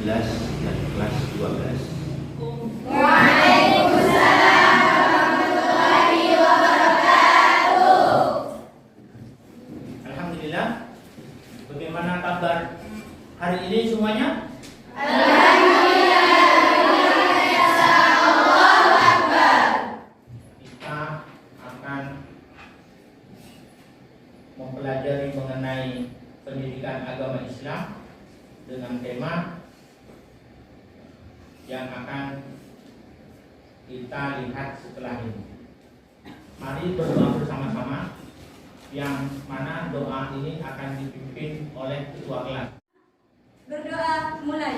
11 dan kelas 12. Waalaikumsalam warahmatullahi wabarakatuh. Alhamdulillah. Bagaimana kabar hari ini semuanya? Alhamdulillah, biasa Allahu Akbar. Kita akan mempelajari mengenai pendidikan agama Islam dengan tema yang akan kita lihat setelah ini. Mari berdoa bersama-sama, yang mana doa ini akan dipimpin oleh ketua kelas. Berdoa mulai.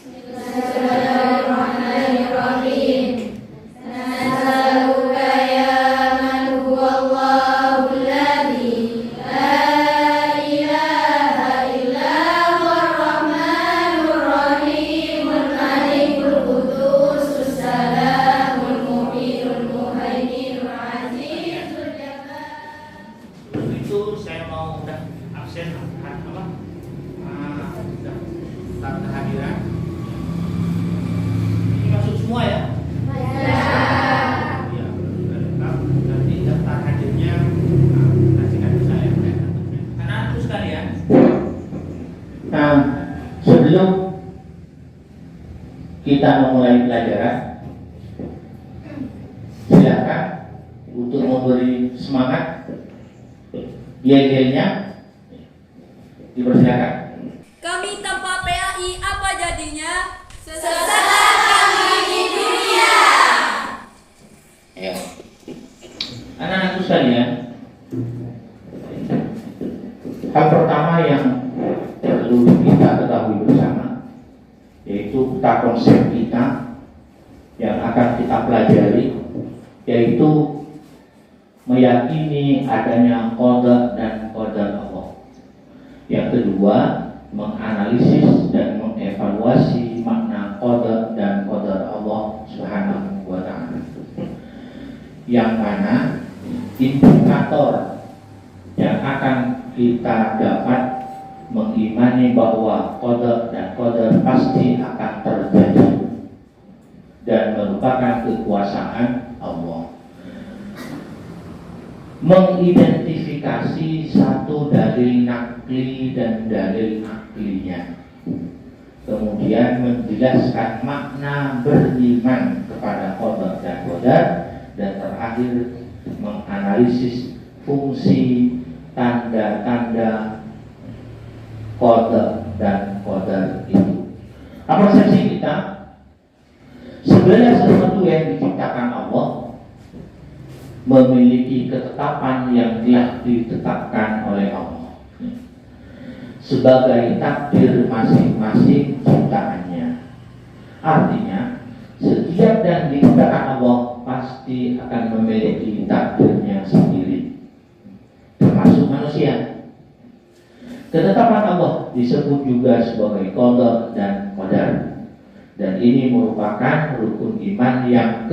Bismillahirrahmanirrahim. Nas'aluka ya man huwallahu alladzi la ilaha illa huwar rahmanur rahimul malikul qudusus salamul mu'minul muhaiminul azizul jabbar. Sebelum itu saya mau absen tanda kehadiran. Ini masuk semua ya? Iya, sudah lengkap. Nanti daftar hadirnya kasihkan ke saya. Anak-anakku sekalian. Nah, sebelum kita memulai pelajaran, silakan untuk memberi semangat yel-yelnya dipersilakan. Kami tanpa PAI apa jadinya? Sesaat kami di dunia. Ya. Anak-anakku sekalian, hal pertama yang perlu kita ketahui bersama yaitu peta konsep kita yang akan kita pelajari, yaitu meyakini adanya qada dan qadar Allah. Yang kedua, menganalisis dan mengevaluasi makna qada dan qadar Allah Subhanahu wa ta'ala, yang mana indikator yang akan kita dapat mengimani bahwa qada dan qadar pasti akan terjadi dan merupakan kekuasaan Allah. Mengidentifikasi satu dalil nakli dan dalil aklinya, kemudian menjelaskan makna beriman kepada qada dan qadar, dan terakhir menganalisis fungsi tanda-tanda qada dan qadar itu. Apa persepsi kita? Sebenarnya sesuatu yang diciptakan Allah memiliki ketetapan yang telah ditetapkan oleh Allah sebagai takdir masing-masing ciptaannya. Artinya, setiap yang diciptakan Allah pasti akan memiliki takdirnya sendiri, termasuk manusia. Ketetapan Allah disebut juga sebagai qada dan qadar, dan ini merupakan rukun iman yang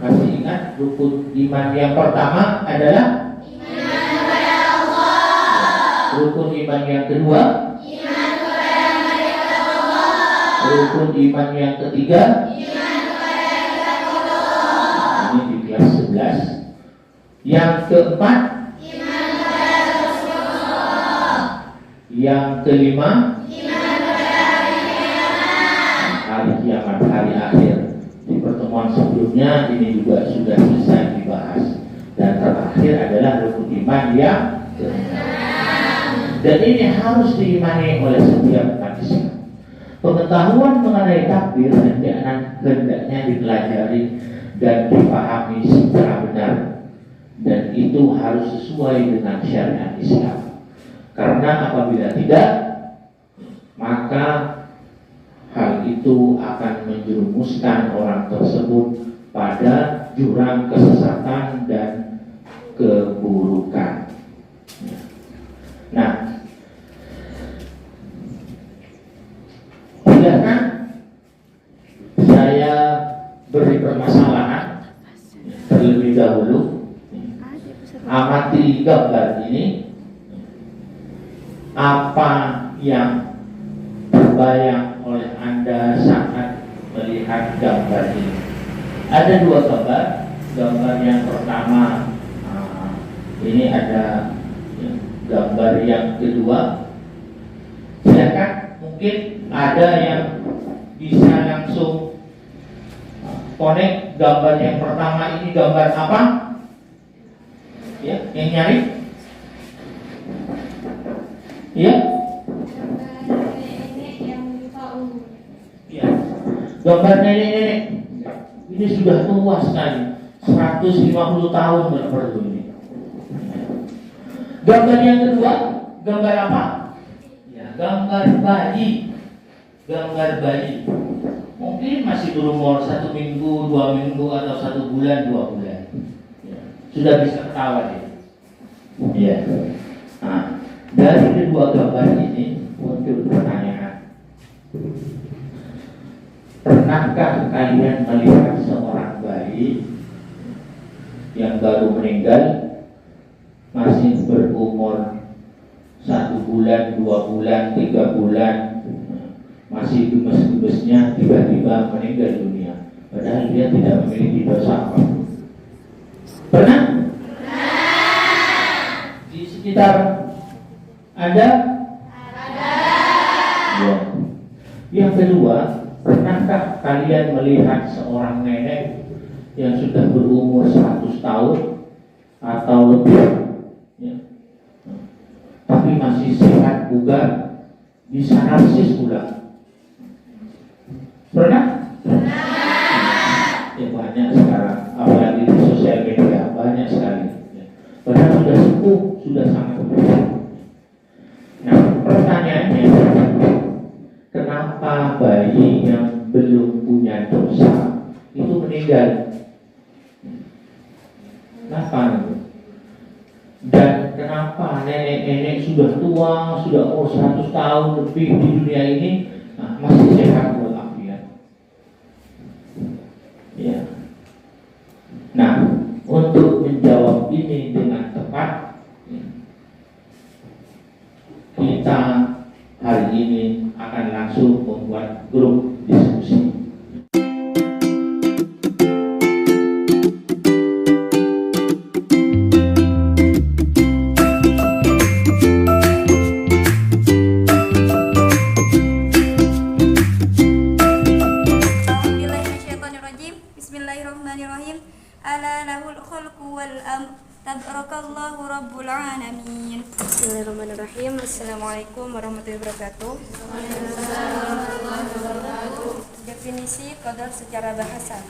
masih ingat rukun iman yang pertama adalah Iman kepada Allah. rukun iman yang kedua, Iman kepada malaikat Allah. rukun iman yang ketiga, Iman kepada kitab Allah. ini di kelas 11. Yang keempat, Iman kepada Rasulullah. yang kelima, Iman kepada hari kiamat. hari kiamat, hari akhir. Di pertemuan sebelumnya ini juga sudah selesai dibahas. Dan terakhir adalah rukun iman yang keenam. Dan ini harus diimani oleh setiap manusia. Pengetahuan mengenai takdir hendaknya dipelajari dan dipahami secara benar, dan itu harus sesuai dengan syariat Islam. Karena apabila tidak, maka hal itu akan menjerumuskan orang tersebut pada jurang kesesatan dan keburukan. Nah, silakan saya beri permasalahan terlebih dahulu. Amati gambar ini. apa yang terbayang oleh Anda saat melihat gambar ini? Ada dua gambar. Gambar yang pertama, ini ada gambar yang kedua. Silakan, mungkin ada yang bisa langsung connect gambar yang pertama ini gambar apa? Ya, yang nyari? Ya? Ya. Gambar nenek-nenek. Ini sudah tua sekali. 150 tahun berperlu ini. Gambar yang kedua, gambar apa? Ya, gambar bayi. Gambar bayi. Mungkin masih berumur 1 minggu, 2 minggu, atau 1 bulan, 2 bulan. Ya. Sudah bisa ketawa dia. Ya. Nah, dari kedua gambar ini muncul pertanyaan. Pernahkah kalian melihat seorang bayi yang baru meninggal, masih berumur 1 bulan, 2 bulan, 3 bulan, masih gemes-gemesnya tiba-tiba meninggal dunia, padahal dia tidak memiliki dosa apapun? Pernah? Di sekitar Anda? Ya. Yang kedua, pernahkah kalian melihat seorang nenek yang sudah berumur 100 tahun atau lebih, ya, tapi masih sehat, bugar, bisa narsis pula? Pernah? Ya, banyak sekarang, apalagi di sosial media, banyak sekali. Ya. Padahal sudah sepuh, sudah sangat berbeda. Nah, pertanyaannya, kenapa bayi yang belum punya dosa itu meninggal? Kenapa? Dan kenapa nenek-nenek sudah tua, sudah umur 100 tahun lebih di dunia ini, masih sehat walafiat? Ya. Nah, untuk menjawab ini dengan tepat, kita hari ini akan langsung membuat grup diskusi. Bismillahirrahmanirrahim. Ala lahul khalqu wal amr. Tabarakallahu rabbul alamin. Bismillahirrahmanirrahim. Assalamualaikum warahmatullahi wabarakatuh. Definisi qadar secara bahasa.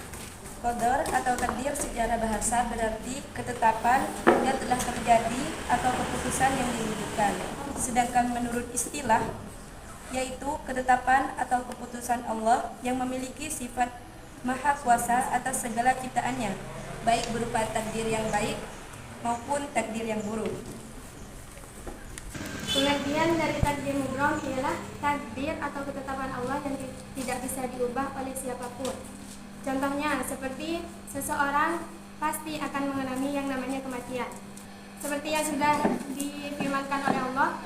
Qadar atau takdir secara bahasa berarti ketetapan yang telah terjadi atau keputusan yang diwujudkan. Sedangkan menurut istilah, yaitu ketetapan atau keputusan Allah yang memiliki sifat maha kuasa atas segala ciptaannya, baik berupa takdir yang baik maupun takdir yang buruk. Pengertian dari takdir mubrom ialah takdir atau ketetapan Allah yang tidak bisa diubah oleh siapapun. Contohnya seperti seseorang pasti akan mengalami yang namanya kematian. Seperti yang sudah difirmankan oleh Allah,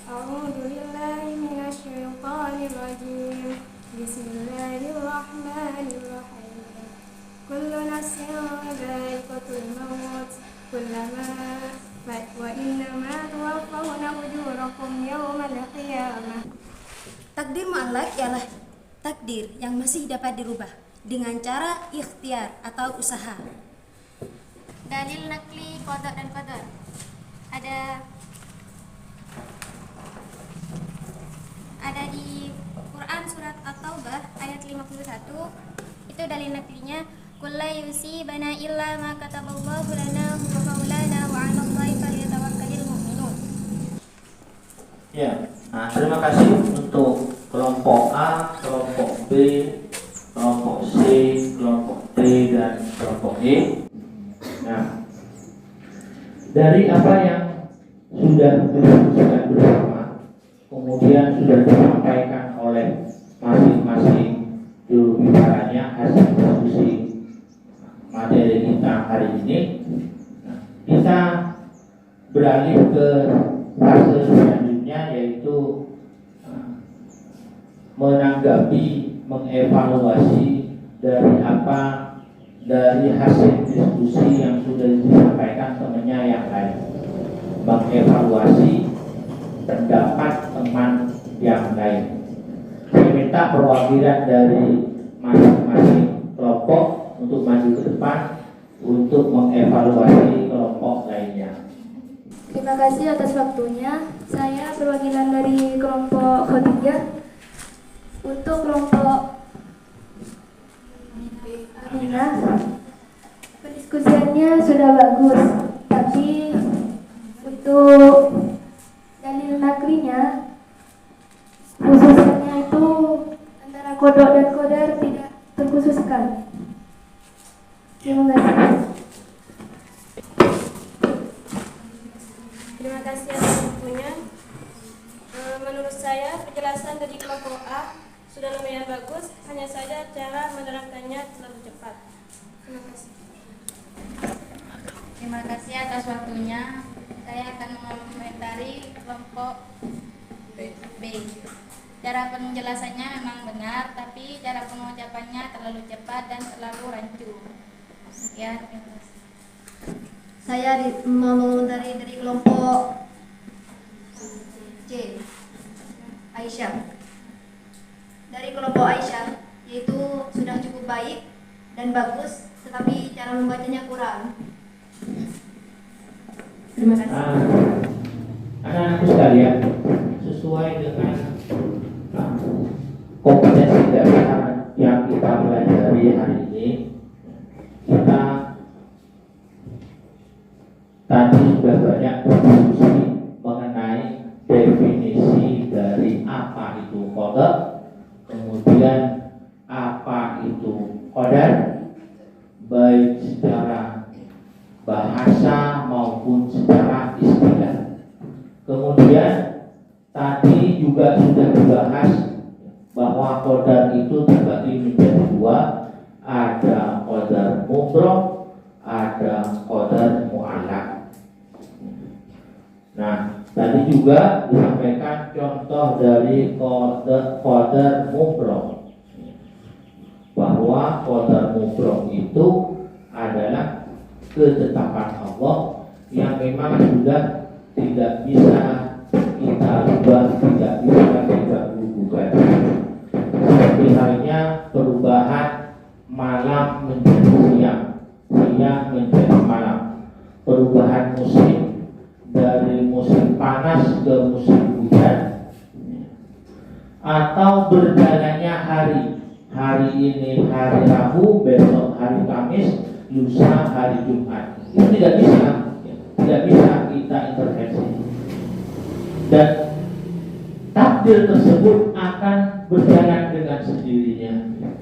A'udzubillahi minasyaitonirrajim. Bismillahirrahmanirrahim. Kullu nafsin dha'iqatul maut. Wa innama tuwaffawna ujurakum yawmal qiyamah. Takdir mu'allaq ialah takdir yang masih dapat dirubah dengan cara ikhtiar atau usaha. Dalil nakli qada dan qadar. Ada di Quran surat At-Taubah ayat 51. Itu dalil naklinya, kullu yusibana illa ma kataballahu lana wa maulana wa 'alallahi falyatawakkalul mu'minun. Ya, terima kasih untuk kelompok A, kelompok B, kelompok C, kelompok D, dan kelompok E. Nah, dari apa yang sudah didiskusikan bersama, kemudian sudah disampaikan oleh masing-masing juru bicaranya hasil diskusi materi kita hari ini, kita beralih ke fase selanjutnya yaitu menanggapi, mengevaluasi dari hasil diskusi yang sudah disampaikan temannya yang lain, mengevaluasi pendapat teman yang lain. Saya minta perwakilan dari masing-masing kelompok untuk maju ke depan untuk mengevaluasi kelompok lainnya. Terima kasih atas waktunya. Saya perwakilan dari kelompok Khadijah. Untuk kelompok Aminah, pendiskusiannya sudah bagus, tapi untuk dalil naklinya, khususnya itu antara kodok dan kodar tidak terkhususkan. Terima kasih. Terima kasih atas waktunya. Menurut saya penjelasan dari kelompok A sudah lumayan bagus, hanya saja cara menerangkannya terlalu cepat. Terima kasih. Terima kasih atas waktunya. Saya akan mengomentari kelompok B. Cara penjelasannya memang benar, tapi cara pengucapannya terlalu cepat dan terlalu rancu. Ya, terima kasih. Saya mau mengomentari dari kelompok C, Aisyah. Dari kelompok Aisyah, yaitu sudah cukup baik dan bagus, tetapi cara membacanya kurang. Terima kasih. Anak-anakku sekalian, sesuai dengan kompetensi dasar yang kita pelajari hari ini, kita tadi sudah banyak berdiskusi mengenai definisi dari apa itu qada, kemudian apa itu qadar, baik secara bahasa maupun secara istilah. Kemudian tadi juga sudah dibahas bahwa qadar itu terbagi menjadi dua, ada qadar mubrom, ada qadar mu'allaq. Nah, tadi juga disampaikan contoh dari qadar mubrom, bahwa qadar mubrom itu adalah ketetapan Allah yang memang sudah tidak bisa kita ubah, tidak bisa kita gugat. Seperti halnya perubahan malam menjadi siang, siang menjadi malam, perubahan musim dari musim panas ke musim hujan, atau berjalannya hari ini hari Rabu, besok hari Kamis, lusa hari Jumat. Itu tidak bisa kita intervensi, dan takdir tersebut akan berjalan dengan sendirinya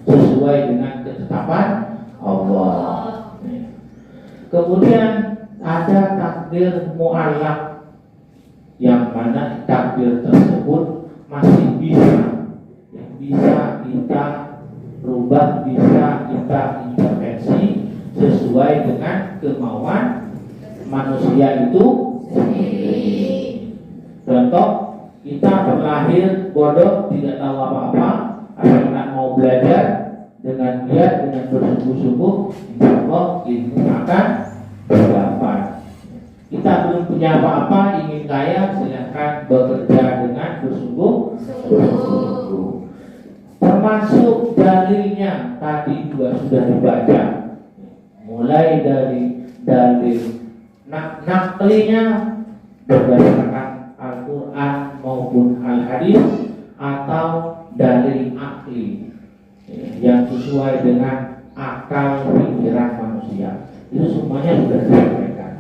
sesuai dengan ketetapan Allah. Kemudian ada takdir mu'allaq, yang mana takdir tersebut masih bisa kita rubah, bisa kita intervensi sesuai dengan kemauan manusia itu sendiri. Contoh, kita terlahir bodoh, tidak tahu apa-apa, anak-anak mau belajar dengan giat, dengan bersungguh-sungguh, insya Allah ilmu akan berdapat. Kita belum punya apa-apa, ingin kaya, silakan bekerja dengan bersungguh-sungguh. Termasuk dalilnya tadi juga sudah dibaca, mulai dari dalil naklinya berdasarkan Al-Quran maupun Al-Hadis, atau dalil akli yang sesuai dengan akal pikiran manusia. Itu semuanya sudah disampaikan.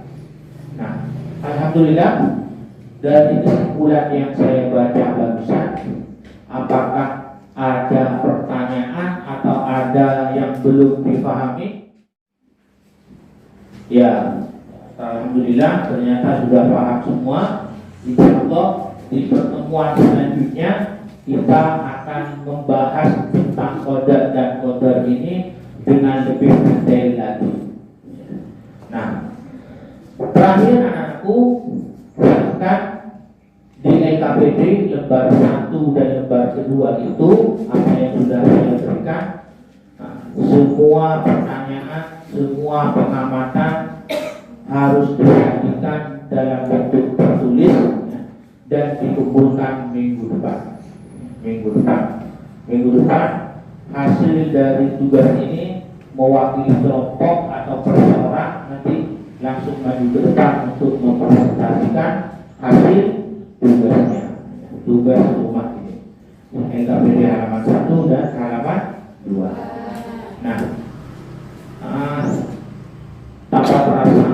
Nah, alhamdulillah dari kesimpulan yang saya baca barusan, apakah ada pertanyaan atau ada yang belum dipahami? Ya, alhamdulillah ternyata sudah paham semua. Insyaallah di pertemuan selanjutnya kita akan membahas tentang qada dan qadar ini dengan lebih detail lagi. Nah, terakhir anakku, silakan lembar 1 dan lembar kedua itu apa yang sudah saya berikan, semua pertanyaan, semua pengamatan harus disajikan dalam bentuk tertulis dan dikumpulkan minggu depan hasil dari tugas ini mewakili kelompok atau perseorangan nanti langsung maju ke depan untuk mempresentasikan hasil tugasnya, tugas rumah ini. NKPD halaman 1 dan halaman 2. Nah, tanpa terasa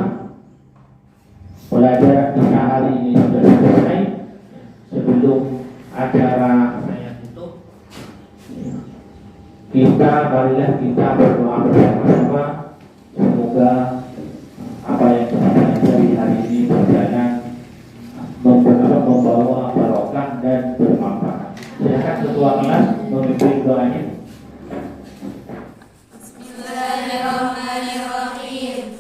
pelajaran kita hari ini sudah selesai. Sebelum acara saya tutup, marilah kita berdoa bersama-sama. Semoga apa yang kita pelajari hari ini berjalan membawa barokah dan bermanfaat. Silakan ketua kelas memimpin doanya. Bismillahirrahmanirrahim.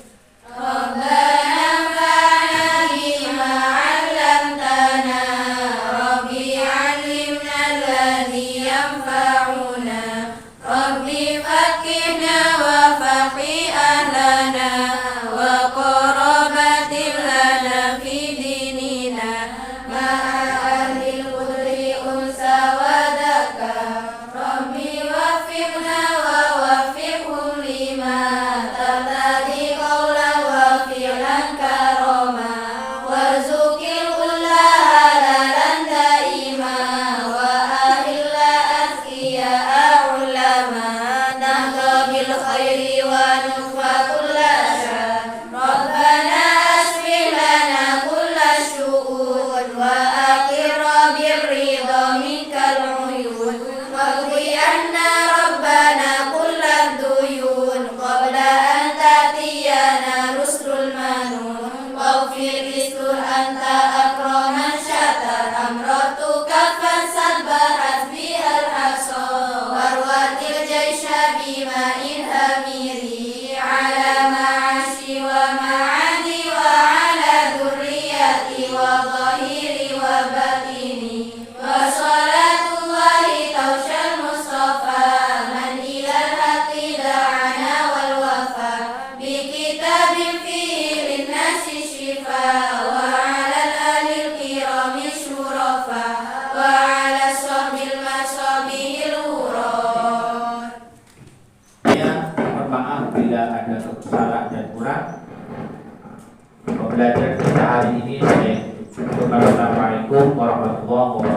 Pembelajaran kita hari ini saya Assalamualaikum warahmatullahi wabarakatuh.